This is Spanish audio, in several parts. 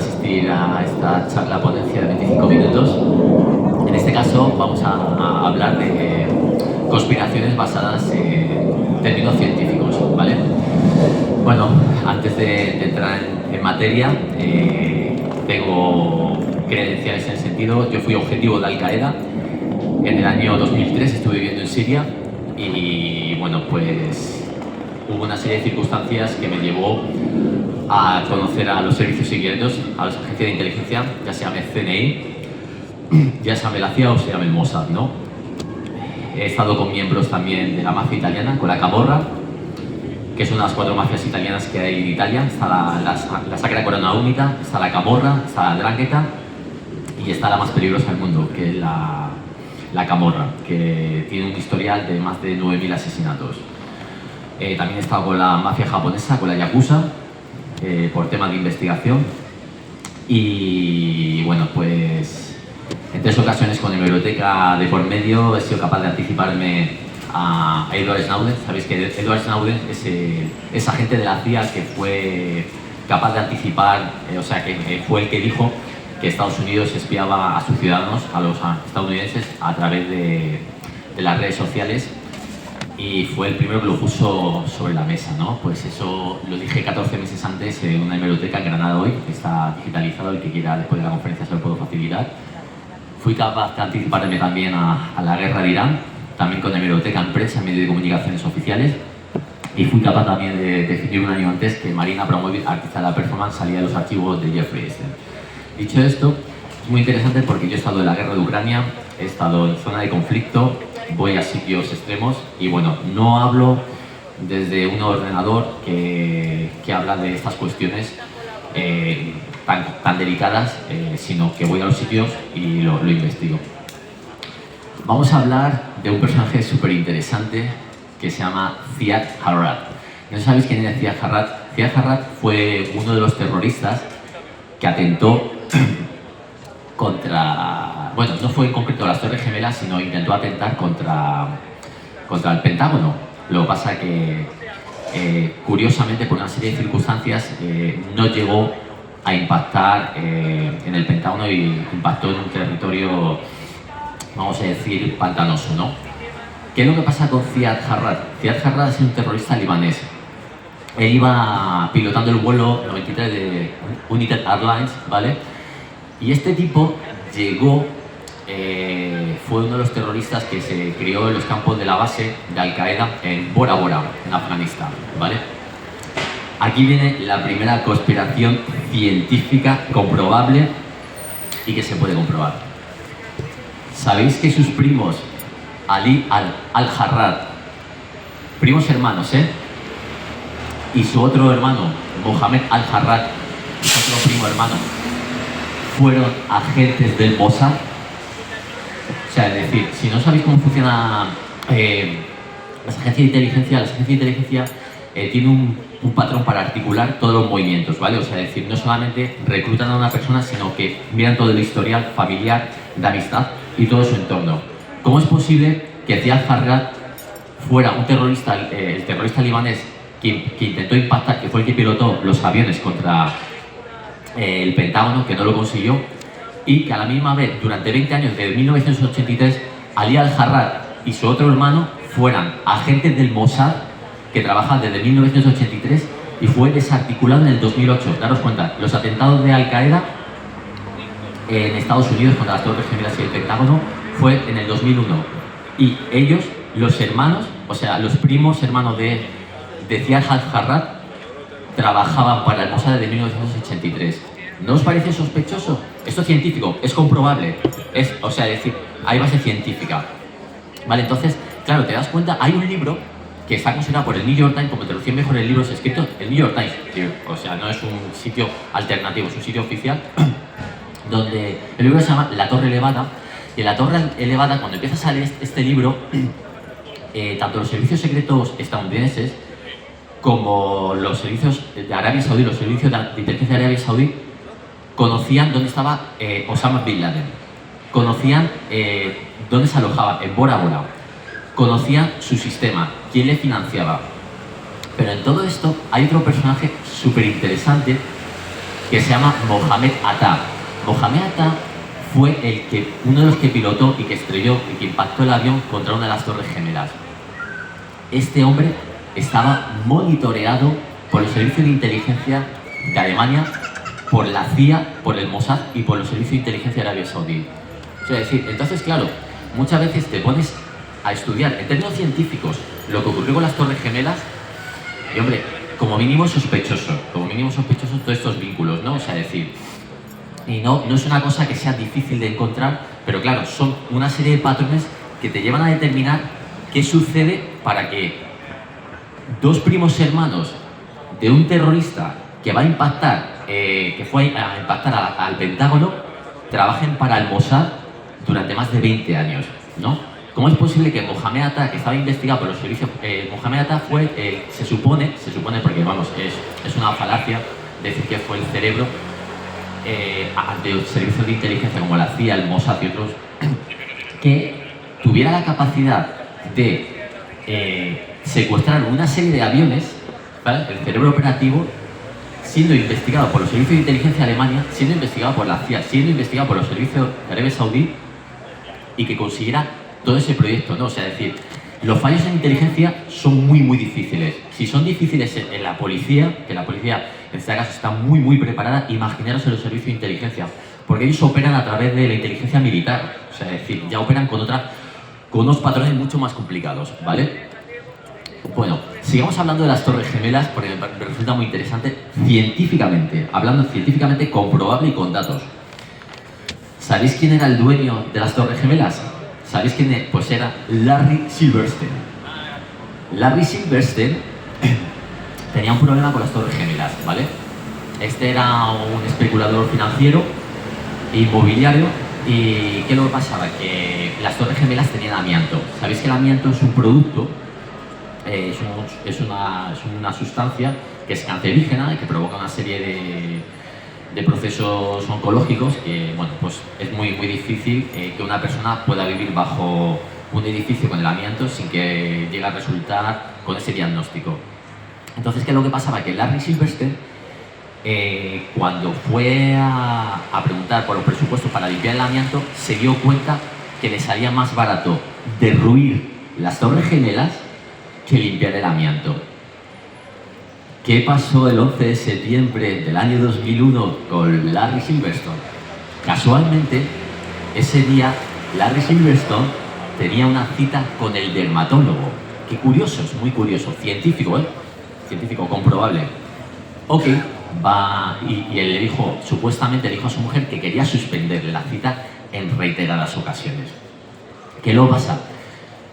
asistir a esta charla ponencia de 25 minutos. En este caso vamos a hablar de conspiraciones basadas en términos científicos, ¿vale? Bueno, antes de entrar en materia, tengo credenciales en el sentido, yo fui objetivo de Al Qaeda. En el año 2003 estuve viviendo en Siria y bueno, pues hubo una serie de circunstancias que me llevó a conocer a los servicios secretos, a las agencias de inteligencia, ya se llame CNI, ya se llame la CIA o se llame el Mossad, ¿no? He estado con miembros también de la mafia italiana, con la Camorra, que son las 4 mafias italianas que hay en Italia. Está la Sacra Corona Unita, está la Camorra, está la 'Ndrangheta y está la más peligrosa del mundo, que es la Camorra, que tiene un historial de más de 9.000 asesinatos. También he estado con la mafia japonesa, con la Yakuza, por temas de investigación. Y bueno, pues en 3 ocasiones con hemeroteca de por medio he sido capaz de anticiparme a Edward Snowden. Sabéis que Edward Snowden es ese agente de la CIA que fue capaz de anticipar, o sea, que fue el que dijo que Estados Unidos espiaba a sus ciudadanos, a los estadounidenses, a través de las redes sociales, y fue el primero que lo puso sobre la mesa, ¿no? Pues eso lo dije 14 meses antes en una hemeroteca en Granada hoy, que está digitalizado, el que quiera después de la conferencia se lo puedo facilitar. Fui capaz de anticiparme también a la guerra de Irán, también con hemeroteca en prensa, en medios de comunicaciones oficiales, y fui capaz también de definir un año antes que Marina Abramovic, artista de la performance, salía de los archivos de Jeffrey Epstein. Dicho esto, es muy interesante porque yo he estado en la guerra de Ucrania, he estado en zona de conflicto, voy a sitios extremos y bueno, no hablo desde un ordenador que habla de estas cuestiones tan delicadas, sino que voy a los sitios y lo investigo. Vamos a hablar de un personaje súper interesante que se llama Ziad Jarrah. ¿No sabéis quién es Ziad Jarrah? Ziad Jarrah fue uno de los terroristas que atentó contra, bueno, no fue en concreto las Torres Gemelas, sino intentó atentar contra el Pentágono. Lo que pasa que, curiosamente, por una serie de circunstancias, no llegó a impactar en el Pentágono y impactó en un territorio, vamos a decir, pantanoso, ¿no? ¿Qué es lo que pasa con Ziad Jarrah? Ziad Jarrah es un terrorista libanés. Él iba pilotando el vuelo 93 de United Airlines, ¿vale? Y este tipo llegó, fue uno de los terroristas que se crió en los campos de la base de Al Qaeda en Bora Bora, en Afganistán, ¿vale? Aquí viene la primera conspiración científica comprobable y que se puede comprobar. ¿Sabéis que sus primos, Ali al-Jarrah, primos hermanos, y su otro hermano, Mohammed al-Jarrah, su otro primo hermano, fueron agentes del Mossad? O sea, es decir, si no sabéis cómo funcionan las agencias de inteligencia tienen un patrón para articular todos los movimientos, ¿vale? O sea, es decir, no solamente reclutan a una persona, sino que miran todo el historial familiar, de amistad y todo su entorno. ¿Cómo es posible que Ziad Jarrah fuera un terrorista, el terrorista libanés que intentó impactar, que fue el que pilotó los aviones contra el Pentágono, que no lo consiguió, y que a la misma vez, durante 20 años, desde 1983, Ali al-Jarrah y su otro hermano fueran agentes del Mossad que trabajan desde 1983 y fue desarticulado en el 2008? Daros cuenta, los atentados de Al Qaeda en Estados Unidos contra las Torres Gemelas y el Pentágono fue en el 2001. Y ellos, los hermanos, o sea, los primos hermanos de Ziad Jarrah, trabajaban para el Mossad desde 1983. ¿No os parece sospechoso? Esto es científico, es comprobable. O sea, decir, hay base científica. Vale, entonces, claro, te das cuenta, hay un libro que está considerado por el New York Times como entre los 100 mejores libros escritos, el New York Times, o sea, no es un sitio alternativo, es un sitio oficial, donde el libro se llama La Torre Elevada. Y en La Torre Elevada, cuando empiezas a leer este libro, tanto los servicios secretos estadounidenses como los servicios de Arabia Saudí, los servicios de inteligencia de Arabia Saudí, conocían dónde estaba Osama Bin Laden, conocían dónde se alojaba, en Bora Bora, conocían su sistema, quién le financiaba. Pero en todo esto hay otro personaje súper interesante que se llama Mohamed Atta. Mohamed Atta fue uno de los que pilotó y que estrelló y que impactó el avión contra una de las Torres Gemelas. Este hombre estaba monitoreado por los servicios de inteligencia de Alemania, por la CIA, por el Mossad y por los servicios de inteligencia de Arabia Saudí. Es decir, entonces, claro, muchas veces te pones a estudiar en términos científicos lo que ocurrió con las Torres Gemelas y, hombre, como mínimo sospechoso todos estos vínculos, ¿no? O sea, decir, y no es una cosa que sea difícil de encontrar, pero claro, son una serie de patrones que te llevan a determinar qué sucede para que dos primos hermanos de un terrorista que va a impactar, que fue a impactar al Pentágono, trabajen para el Mossad durante más de 20 años, ¿no? ¿Cómo es posible que Mohamed Atta, que estaba investigado por los servicios, Mohamed Atta fue, se supone, porque vamos, es una falacia decir que fue el cerebro ante los servicios de inteligencia como la CIA, el Mossad y otros, que tuviera la capacidad de secuestrar una serie de aviones, ¿vale? El cerebro operativo, siendo investigado por los servicios de inteligencia de Alemania, siendo investigado por la CIA, siendo investigado por los servicios de Arabia Saudí, y que consiguiera todo ese proyecto, ¿no? O sea, es decir, los fallos en inteligencia son muy difíciles. Si son difíciles en la policía, que la policía en este caso está muy preparada, imaginaros en los servicios de inteligencia, porque ellos operan a través de la inteligencia militar, o sea, es decir, ya operan con unos patrones mucho más complicados, ¿vale? Bueno, sigamos hablando de las Torres Gemelas porque me resulta muy interesante hablando científicamente comprobable y con datos. ¿Sabéis quién era el dueño de las Torres Gemelas? ¿Sabéis quién es? Pues era Larry Silverstein. Larry Silverstein tenía un problema con las Torres Gemelas, ¿vale? Este era un especulador financiero e inmobiliario. ¿Y qué lo que pasaba? Que las Torres Gemelas tenían amianto. ¿Sabéis que el amianto es un producto? Es una sustancia que es cancerígena y que provoca una serie de procesos oncológicos que, bueno, pues es muy difícil que una persona pueda vivir bajo un edificio con el amianto sin que llegue a resultar con ese diagnóstico. Entonces, ¿qué es lo que pasaba? Que Larry Silverstein, cuando fue a preguntar por los presupuestos para limpiar el amianto, se dio cuenta que le salía más barato derruir las Torres Gemelas que limpiar el amianto. ¿Qué pasó el 11 de septiembre del año 2001 con Larry Silverstein? Casualmente, ese día Larry Silverstein tenía una cita con el dermatólogo. Qué curioso, es muy curioso, científico, ¿eh? Científico, comprobable. Ok, va y él supuestamente le dijo a su mujer que quería suspenderle la cita en reiteradas ocasiones. ¿Qué lo pasa?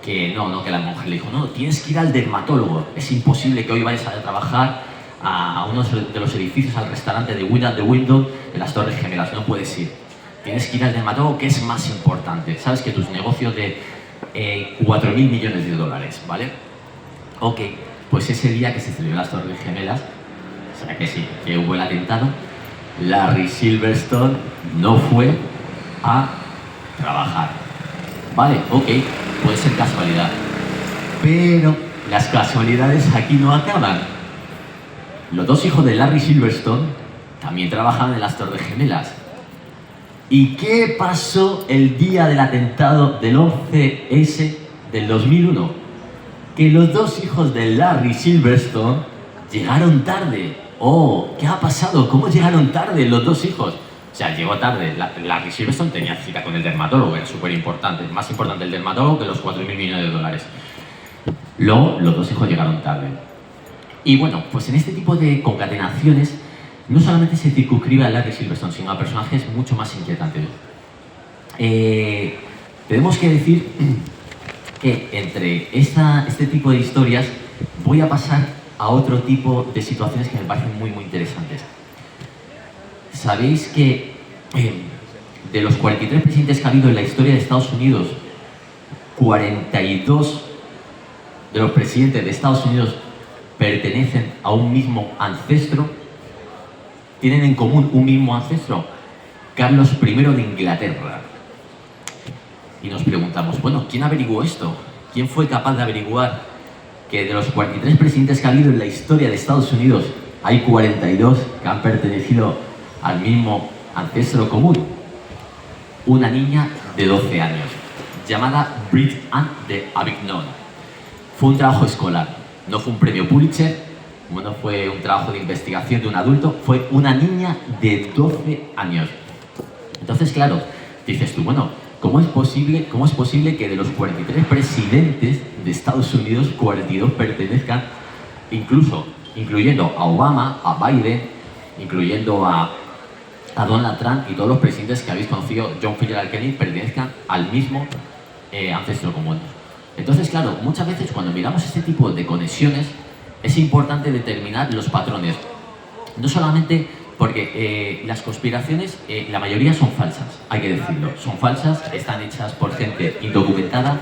Que que la mujer le dijo, no, tienes que ir al dermatólogo, es imposible que hoy vayas a trabajar a uno de los edificios, al restaurante de Win at the Window de las Torres Gemelas, no puedes ir, tienes que ir al dermatólogo, que es más importante, sabes que tus negocios de 4.000 millones de dólares, ¿vale? Ok, pues ese día que se celebró las Torres Gemelas, o sea que sí, que hubo el atentado, Larry Silverstein no fue a trabajar. Vale, ok, puede ser casualidad. Pero las casualidades aquí no acaban. Los dos hijos de Larry Silverstein también trabajaban en las Torres Gemelas. ¿Y qué pasó el día del atentado del 11S del 2001? Que los dos hijos de Larry Silverstein llegaron tarde. Oh, ¿qué ha pasado? ¿Cómo llegaron tarde los dos hijos? O sea, llegó tarde. Larry Silverstein tenía cita con el dermatólogo, era súper importante. Más importante el dermatólogo que los 4.000 millones de dólares. Luego, los dos hijos llegaron tarde. Y bueno, pues en este tipo de concatenaciones no solamente se circunscribe a Larry Silverstein, sino a personajes mucho más inquietantes. Tenemos que decir que entre este tipo de historias voy a pasar a otro tipo de situaciones que me parecen muy interesantes. ¿Sabéis que de los 43 presidentes que ha habido en la historia de Estados Unidos, 42 de los presidentes de Estados Unidos pertenecen a un mismo ancestro? ¿Tienen en común un mismo ancestro? Carlos I de Inglaterra. Y nos preguntamos, bueno, ¿quién averiguó esto? ¿Quién fue capaz de averiguar que de los 43 presidentes que ha habido en la historia de Estados Unidos hay 42 que han pertenecido al mismo ancestro común, una niña de 12 años, llamada Brit Anne de Avignon. Fue un trabajo escolar, no fue un premio Pulitzer, no fue un trabajo de investigación de un adulto, fue una niña de 12 años. Entonces, claro, dices tú, bueno, ¿cómo es posible que de los 43 presidentes de Estados Unidos, 42 pertenezcan, incluyendo a Obama, a Biden, incluyendo a Donald Trump y todos los presidentes que habéis conocido, John F. Kennedy, pertenezcan al mismo ancestro común? Entonces, claro, muchas veces cuando miramos este tipo de conexiones es importante determinar los patrones. No solamente porque las conspiraciones, la mayoría son falsas, hay que decirlo. Son falsas, están hechas por gente indocumentada,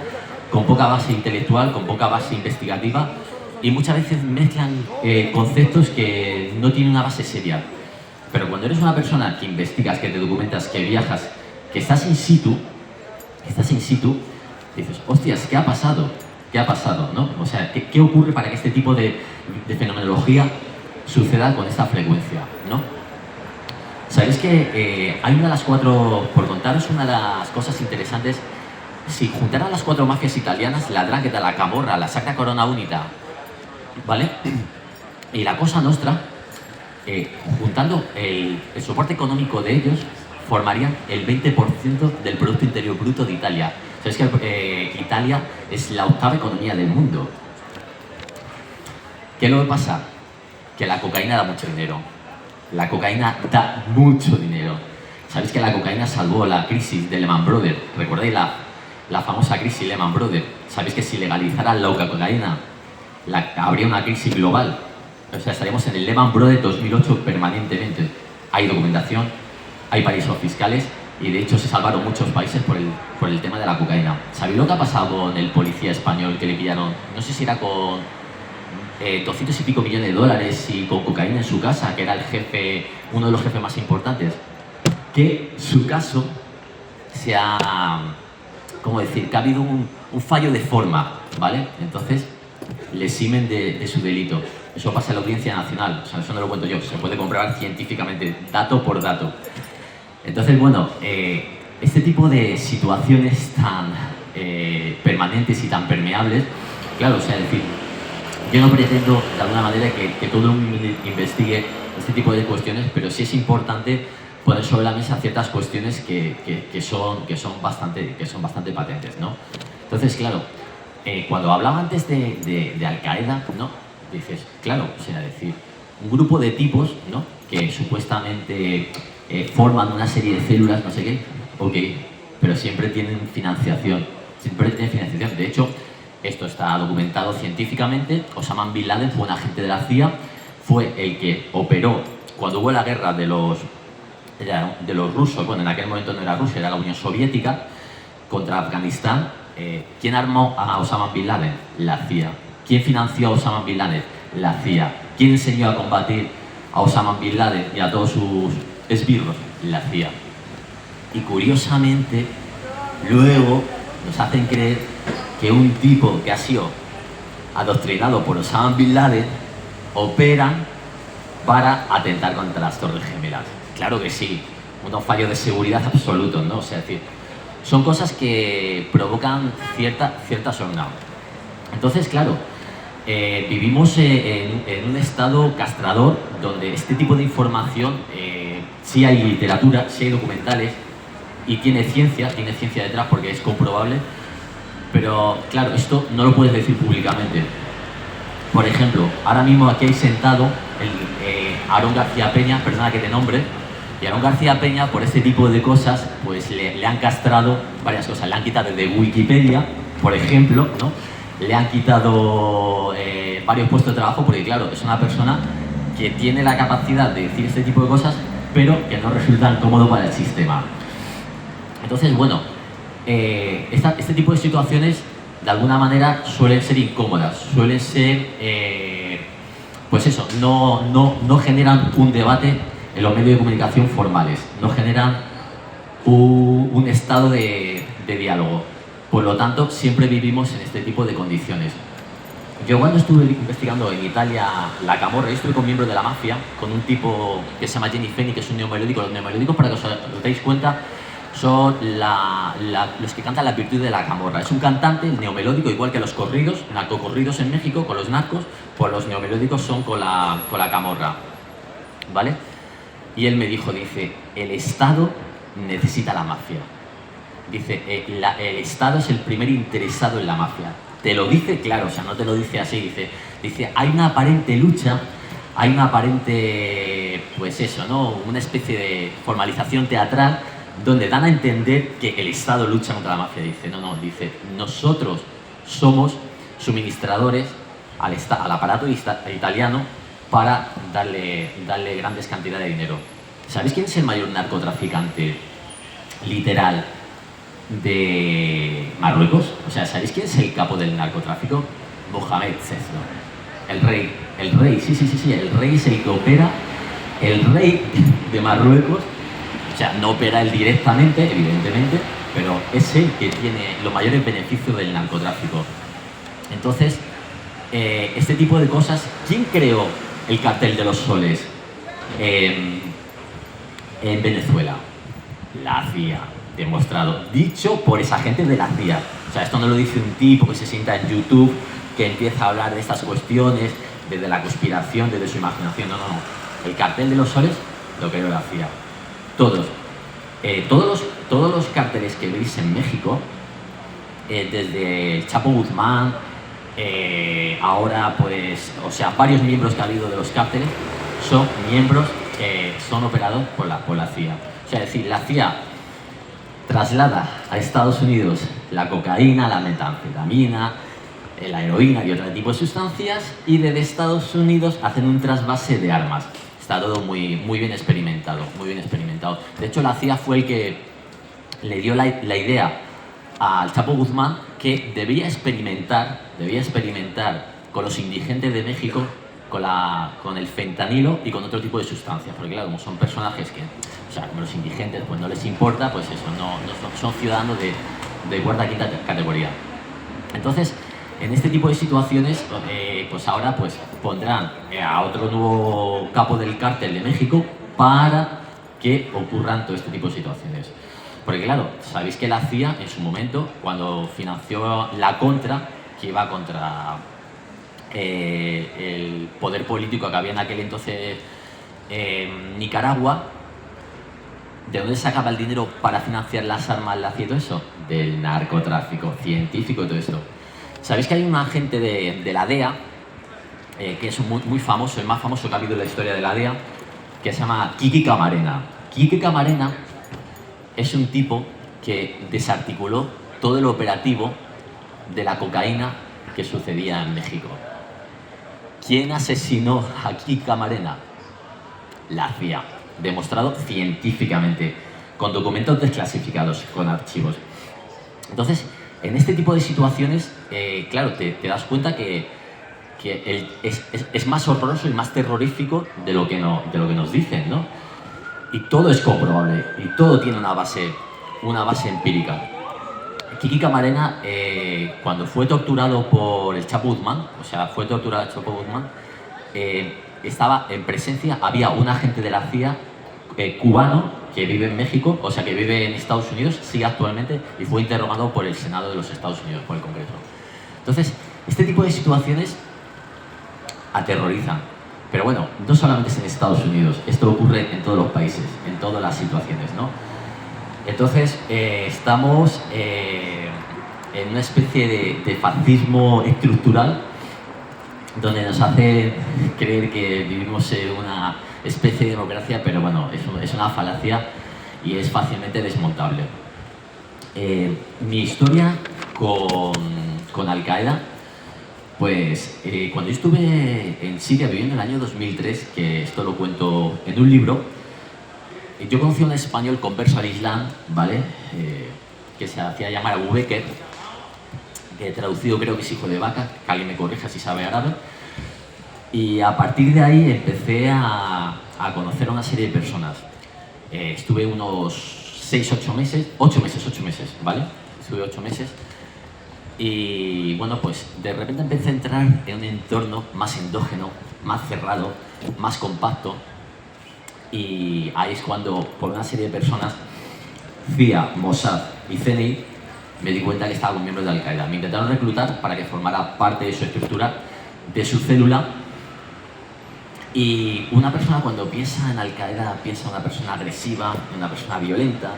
con poca base intelectual, con poca base investigativa, y muchas veces mezclan conceptos que no tienen una base seria. Pero cuando eres una persona que investigas, que te documentas, que viajas, que estás in situ, dices, hostias, ¿qué ha pasado? ¿Qué ha pasado? ¿No? O sea, ¿qué ocurre para que este tipo de fenomenología suceda con esta frecuencia? ¿No? ¿Sabéis que hay una de las cuatro, por contaros una de las cosas interesantes, si juntaran las cuatro mafias italianas, la 'Ndrangheta, la Camorra, la Sacra Corona Unita, ¿vale? Y la Cosa Nostra, juntando el soporte económico de ellos, formarían el 20% del Producto Interior Bruto de Italia. ¿Sabéis que Italia es la 8ª economía del mundo? ¿Qué es lo que pasa? Que la cocaína da mucho dinero. La cocaína da mucho dinero. ¿Sabéis que la cocaína salvó la crisis de Lehman Brothers? ¿Recordáis la famosa crisis Lehman Brothers? ¿Sabéis que si legalizaran la cocaína habría una crisis global? O sea, estaríamos en el Lehman Brothers 2008 permanentemente. Hay documentación, hay paraísos fiscales y de hecho se salvaron muchos países por el tema de la cocaína. ¿Sabéis lo que ha pasado con el policía español que le pillaron? No sé si era con 200 y pico millones de dólares y con cocaína en su casa, que era el jefe, uno de los jefes más importantes. Que su caso se ha, ¿cómo decir? Que ha habido un fallo de forma, ¿vale? Entonces le eximen de su delito. Eso pasa en la Audiencia Nacional, o sea, eso no lo cuento yo, se puede comprobar científicamente, dato por dato. Entonces, bueno, este tipo de situaciones tan permanentes y tan permeables, claro, o sea, es decir, yo no pretendo de alguna manera que todo el mundo investigue este tipo de cuestiones, pero sí es importante poner sobre la mesa ciertas cuestiones que son bastante patentes, ¿no? Entonces, claro, cuando hablaba antes de Al Qaeda, ¿no? Dices, claro, o sea, decir, un grupo de tipos, ¿no? Que supuestamente forman una serie de células, no sé qué, ok, pero siempre tienen financiación. De hecho, esto está documentado científicamente. Osama Bin Laden fue un agente de la CIA, fue el que operó cuando hubo la guerra de los rusos, bueno, en aquel momento no era Rusia, era la Unión Soviética, contra Afganistán. ¿Quién armó a Osama Bin Laden? La CIA. ¿Quién financió a Osama Bin Laden? La CIA. ¿Quién enseñó a combatir a Osama Bin Laden y a todos sus esbirros? La CIA. Y curiosamente, luego nos hacen creer que un tipo que ha sido adoctrinado por Osama Bin Laden opera para atentar contra las Torres Gemelas. Claro que sí, unos fallos de seguridad absolutos, ¿no? O sea, es decir, son cosas que provocan cierta sorna. Entonces, claro, vivimos en un estado castrador donde este tipo de información, sí hay literatura, sí hay documentales y tiene ciencia detrás porque es comprobable, pero claro, esto no lo puedes decir públicamente. Por ejemplo, ahora mismo aquí hay sentado Aarón García Peña, persona que te nombre, y Aarón García Peña, por este tipo de cosas, pues le han castrado varias cosas. Le han quitado de Wikipedia, por ejemplo, ¿no? Le han quitado varios puestos de trabajo porque, claro, es una persona que tiene la capacidad de decir este tipo de cosas, pero que no resultan cómodo para el sistema. Entonces, bueno, este tipo de situaciones, de alguna manera, suelen ser incómodas, suelen ser, pues eso, no generan un debate en los medios de comunicación formales, no generan un estado de diálogo. Por lo tanto, siempre vivimos en este tipo de condiciones. Yo cuando estuve investigando en Italia la camorra, yo estuve con miembros de la mafia, con un tipo que se llama Jenny Feni, que es un neomelódico. Los neomelódicos, para que os deis cuenta, son los que cantan la virtud de la camorra. Es un cantante neomelódico, igual que los corridos, narcocorridos en México, con los narcos, pues los neomelódicos son con la camorra, ¿vale? Y él me dijo, dice, el Estado necesita la mafia. Dice, el Estado es el primer interesado en la mafia. Te lo dice claro, o sea, no te lo dice así, dice, hay una aparente lucha, hay una aparente, pues eso, ¿no? Una especie de formalización teatral donde dan a entender que el Estado lucha contra la mafia. Dice, no, dice, nosotros somos suministradores al aparato italiano para darle grandes cantidades de dinero. ¿Sabéis quién es el mayor narcotraficante literal de Marruecos? O sea, ¿sabéis quién es el capo del narcotráfico? Mohamed VI, el rey, sí, el rey es el que opera, el rey de Marruecos. O sea, no opera él directamente, evidentemente, pero es el que tiene los mayores beneficios del narcotráfico. Entonces, este tipo de cosas, ¿quién creó el cartel de los soles en Venezuela? La CIA, demostrado, dicho por esa gente de la CIA. O sea, esto no lo dice un tipo que se sienta en YouTube, que empieza a hablar de estas cuestiones, desde la conspiración, desde su imaginación. No. El cartel de los soles lo creó la CIA. Todos los carteles que veis en México, desde el Chapo Guzmán, ahora pues, o sea, varios miembros que ha habido de los cárteles, son miembros que son operados por la CIA. O sea, es decir, la CIA traslada a Estados Unidos la cocaína, la metanfetamina, la heroína y otro tipo de sustancias, y desde Estados Unidos hacen un trasvase de armas. Está todo muy bien experimentado, muy bien experimentado. De hecho, la CIA fue el que le dio la idea al Chapo Guzmán que debía experimentar con los indigentes de México, con el fentanilo y con otro tipo de sustancias. Porque claro, como son personajes que, o sea, como los indigentes, pues no les importa, pues eso, no son ciudadanos de cuarta, quinta categoría. Entonces, en este tipo de situaciones, pues ahora pues pondrán a otro nuevo capo del cártel de México para que ocurran todo este tipo de situaciones. Porque claro, sabéis que la CIA en su momento, cuando financió la Contra, que iba contra el poder político que había en aquel entonces en Nicaragua, ¿de dónde sacaba el dinero para financiar las armas, la CIA y todo eso? Del narcotráfico científico y todo esto. Sabéis que hay un agente de la DEA, que es muy famoso, el más famoso que ha habido en la historia de la DEA, que se llama Kiki Camarena. Kiki Camarena es un tipo que desarticuló todo el operativo de la cocaína que sucedía en México. ¿Quién asesinó a Kiki Camarena? La CIA. Demostrado científicamente, con documentos desclasificados, con archivos. Entonces, en este tipo de situaciones, claro, te das cuenta que es más horroroso y más terrorífico de lo que nos dicen, ¿no? Y todo es comprobable, y todo tiene una base empírica. Kiki Camarena, cuando fue torturado por el Chapo Guzmán, estaba en presencia, había un agente de la CIA cubano que vive en México, o sea, que vive en Estados Unidos, sigue actualmente, y fue interrogado por el Senado de los Estados Unidos, por el Congreso. Entonces, este tipo de situaciones aterrorizan. Pero bueno, no solamente es en Estados Unidos, esto ocurre en todos los países, en todas las situaciones, ¿no? Entonces, estamos en una especie de fascismo estructural donde nos hace creer que vivimos en una especie de democracia, pero bueno, es una falacia y es fácilmente desmontable. Mi historia con Al-Qaeda, pues cuando yo estuve en Siria viviendo en el año 2003, que esto lo cuento en un libro, yo conocí a un español converso al Islam, ¿vale? Que se hacía llamar Abu Bekr, que traducido creo que es hijo de vaca, que alguien me corrija si sabe árabe. Y a partir de ahí empecé a conocer a una serie de personas. Estuve unos 8 meses, ¿vale? Estuve 8 meses. Y bueno, pues de repente empecé a entrar en un entorno más endógeno, más cerrado, más compacto. Y ahí es cuando, por una serie de personas, CIA, Mossad y CNI, me di cuenta que estaba con miembros de Al-Qaeda. Me intentaron reclutar para que formara parte de su estructura, de su célula. Y una persona cuando piensa en Al-Qaeda piensa en una persona agresiva, en una persona violenta,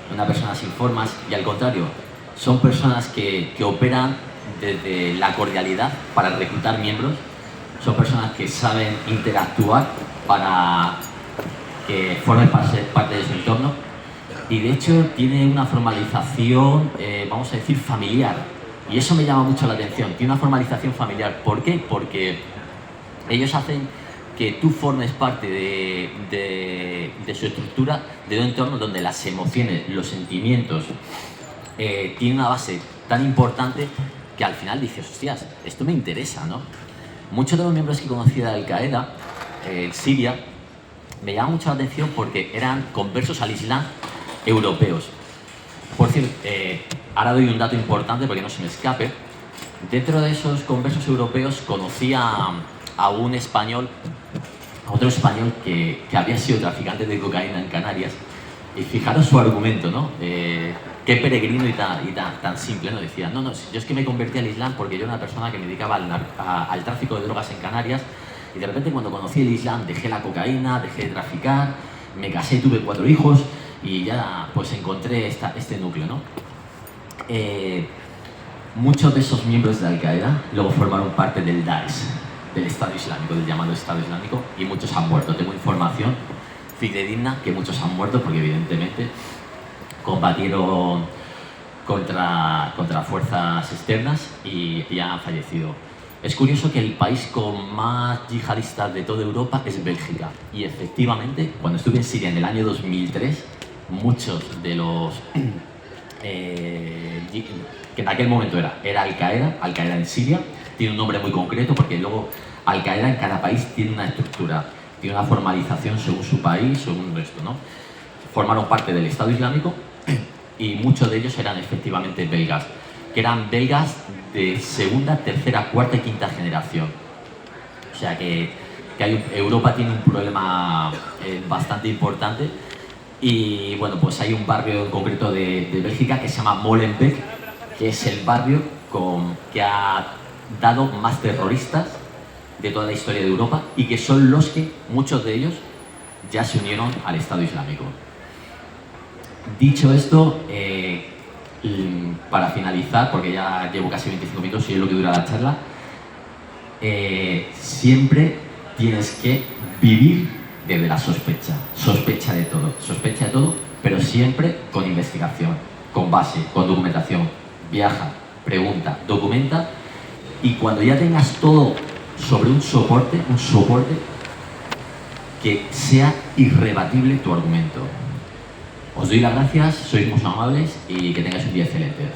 en una persona sin formas, y al contrario, son personas que operan desde la cordialidad para reclutar miembros, son personas que saben interactuar para que formen parte de su entorno, y de hecho tiene una formalización, vamos a decir, familiar, y eso me llama mucho la atención. Tiene una formalización familiar. ¿Por qué? Porque ellos hacen que tú formes parte de su estructura, de un entorno donde las emociones, los sentimientos tienen una base tan importante que al final dices, hostias, esto me interesa, ¿no? Muchos de los miembros que conocí de Al-Qaeda en Siria me llaman mucho la atención porque eran conversos al Islam europeos. Por cierto, ahora doy un dato importante porque no se me escape. Dentro de esos conversos europeos conocí a un español, a otro español que había sido traficante de cocaína en Canarias. Y fijaros su argumento, ¿no? Qué peregrino y tan simple, ¿no? Decía, no, yo es que me convertí al Islam porque yo era una persona que me dedicaba al tráfico de drogas en Canarias, y de repente cuando conocí el Islam dejé la cocaína, dejé de traficar, me casé, tuve 4 hijos y ya pues encontré este núcleo, ¿no? Muchos de esos miembros de Al-Qaeda luego formaron parte del Daesh, del Estado Islámico, del llamado Estado Islámico, y muchos han muerto. Tengo información fidedigna que muchos han muerto porque evidentemente combatieron contra fuerzas externas y ya han fallecido. Es curioso que el país con más yihadistas de toda Europa es Bélgica, y efectivamente cuando estuve en Siria en el año 2003, muchos de los que en aquel momento era Al-Qaeda en Siria, tiene un nombre muy concreto porque luego Al-Qaeda en cada país tiene una estructura, tiene una formalización según su país, según esto, ¿no? Formaron parte del Estado Islámico y muchos de ellos eran efectivamente belgas, que eran belgas de segunda, tercera, cuarta y quinta generación. O sea que Europa tiene un problema bastante importante. Y bueno, pues hay un barrio en concreto de Bélgica que se llama Molenbeek, que es el barrio que ha dado más terroristas de toda la historia de Europa, y que son los que, muchos de ellos, ya se unieron al Estado Islámico. Dicho esto, para finalizar, porque ya llevo casi 25 minutos y es lo que dura la charla, siempre tienes que vivir desde la sospecha de todo, pero siempre con investigación, con base, con documentación. Viaja, pregunta, documenta, y cuando ya tengas todo sobre un soporte que sea irrebatible tu argumento. Os doy las gracias, sois muy amables y que tengáis un día excelente.